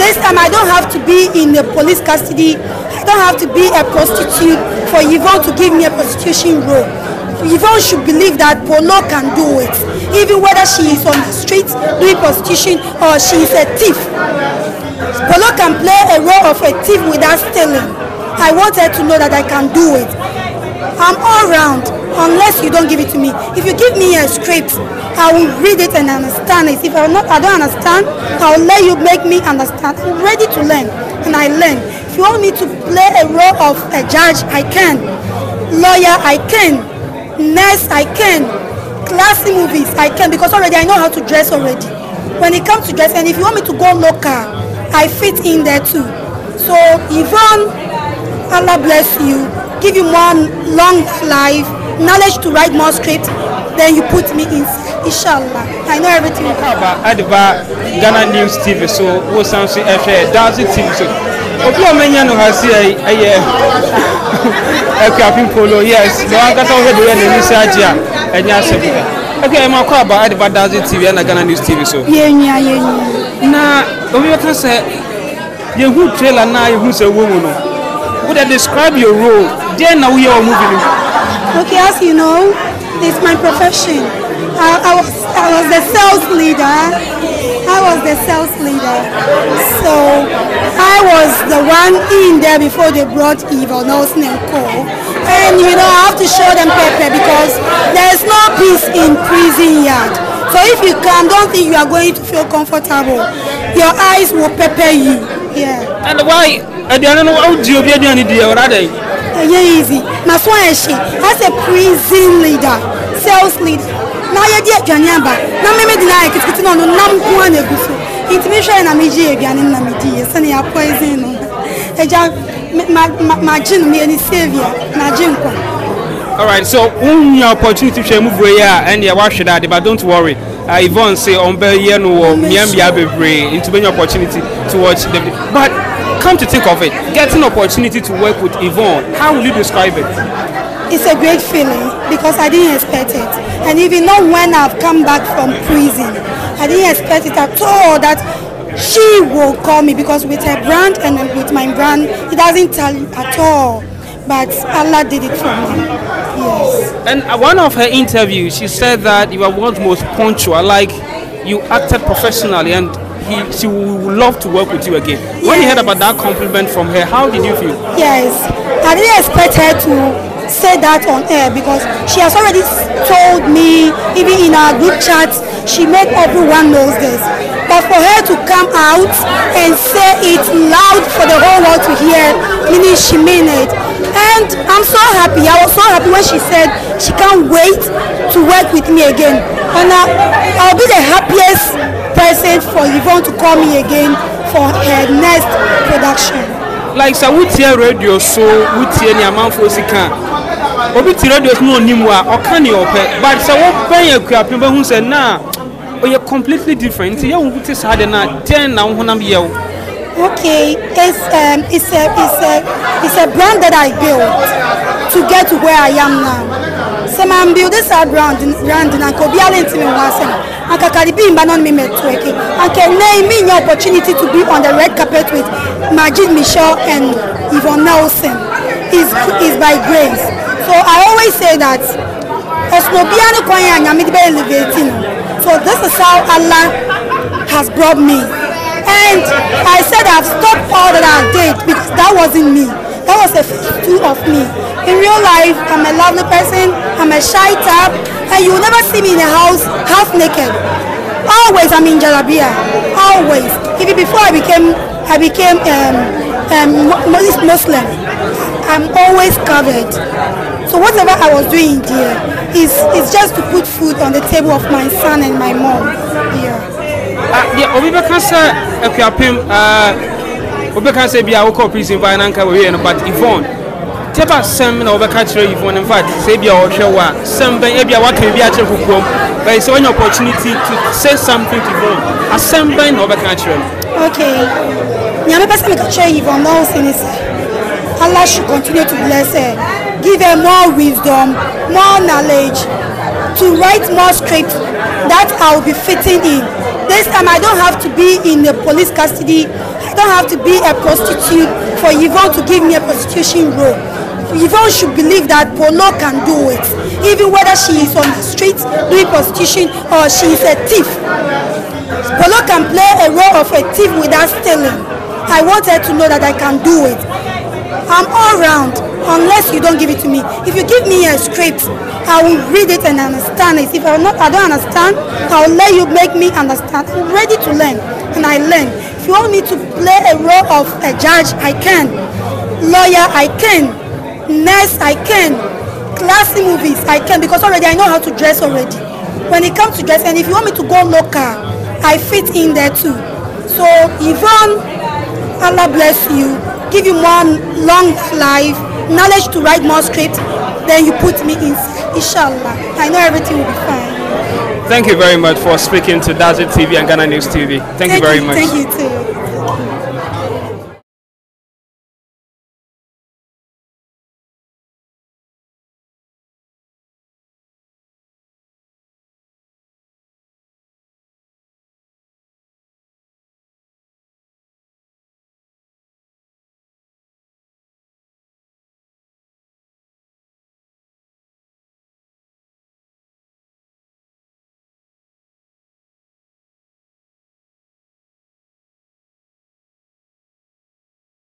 This time I don't have to be in the police custody. I don't have to be a prostitute for Yvonne to give me a prostitution role. Yvonne should believe that Polo can do it, even whether she is on the streets doing prostitution or she is a thief. Polo can play a role of a thief without stealing. I want her to know that I can do it. I'm all round, unless you don't give it to me. If you give me a script, I will read it and understand it. If I don't understand, I will let you make me understand. I'm ready to learn, and I learn. If you want me to play a role of a judge, I can. Lawyer, I can. Nurse, I can. Classy movies, I can, because already I know how to dress already. When it comes to dress, and if you want me to go local, I fit in there too. So Yvonne, Allah bless you, give you more long life, knowledge to write more scripts, then you put me in. Inshallah, I know everything. Adva Ghana News TV, so we sound see Dazi TV. So, Obi Menya no has here Polo, yes. No one can tell you the news here. And yes, okay, I'm talking about Adva Dazi TV and Ghana News TV. So, yeah. Now, Obi can say, you who trailer now, you who say woman. Would I describe your role? Then now we are moving. Okay, as you know, it's my profession. I was the sales leader. So I was the one in there before they brought Evil Nelson and Co. And you know, I have to show them pepper because there is no peace in prison yard. So if you don't think you are going to feel comfortable, your eyes will pepper you. Yeah. And why? I don't know how do you be doing it already. Yeah, easy. My son, as a prison leader, sales leader. Now you get Janyaba. Now me deny it. It's not no one a good. Intimation na me je aduane na me die. Say na poison no. Eja imagine me any savior na jinkwa. All right. So when your opportunity to move where and you watch that, but don't worry. Yvonne say on be here no miambia bebre into any opportunity to watch the. But come to think of it, getting opportunity to work with Yvonne, how will you describe it? It's a great feeling because I didn't expect it. And even not when I've come back from prison, I didn't expect it at all that she will call me, because with her brand and with my brand, it doesn't tell you at all. But Allah did it for me. Yes. And one of her interviews, she said that you are one of the most punctual, like you acted professionally, and she would love to work with you again. Yes. When you heard about that compliment from her, how did you feel? Yes, I didn't expect her to say that on air because she has already told me, even in our group chat, she made everyone knows this. But for her to come out and say it loud for the whole world to hear, meaning she meant it. And I'm so happy. I was so happy when she said she can't wait to work with me again. And I'll be the happiest person for Yvonne to call me again for her next production. Like so we hear radio, so we hear the amount for Sika. Obi ti radio no nimwa o kan e ope, but so we pen akuapem ba hu say na o you completely different. You won put say na ten na honam ye. Okay, it's a brand that I built to get to where I am now. So I'm building this brand na ko bia lenti me wase. Aka karibi imba non me metweke. Aka name me an opportunity to be on the red carpet with Majid Michel and Yvonne Nelson is by grace. So I always say that Osnobiano Kwanya Nyamidi be elevating. So this is how Allah has brought me. And I said I've stopped all that I did because that wasn't me. That was a two of me. In real life, I'm a lovely person, I'm a shy type, and you will never see me in a house half naked. Always I'm in Jalabia. Always. Even before I became Muslim, I'm always covered. So whatever I was doing there is just to put food on the table of my son and my mom. Yeah, Obi can say Obi can say be our prison by Nanka but Yvonne. Teba sem na Obi catch Yvonne, in fact, say be our show some maybe what can be at your home. But it's an opportunity to say something to Yvonne. A sem by Obi catch her. Okay. Nyame pesa me catch Yvonne now since Allah should continue to bless her. Give her more wisdom, more knowledge, to write more scripts that I will be fitting in. This time I don't have to be in the police custody. I don't have to be a prostitute for Yvonne to give me a prostitution role. Yvonne should believe that Polo can do it, even whether she is on the streets doing prostitution or she is a thief. Polo can play a role of a thief without stealing. I want her to know that I can do it. I'm all round, unless you don't give it to me. If you give me a script, I will read it and understand it. If I don't understand, I will let you make me understand. I'm ready to learn, and I learn. If you want me to play a role of a judge, I can. Lawyer, I can. Nurse, I can. Classy movies, I can, because already I know how to dress already. When it comes to dress, and if you want me to go local, I fit in there too. So Yvonne, Allah bless you, give you more long life, knowledge to write more script, then you put me in. Inshallah, I know everything will be fine. Thank you very much for speaking to Dazzit TV and Ghana News TV. Thank you very much. Thank you too.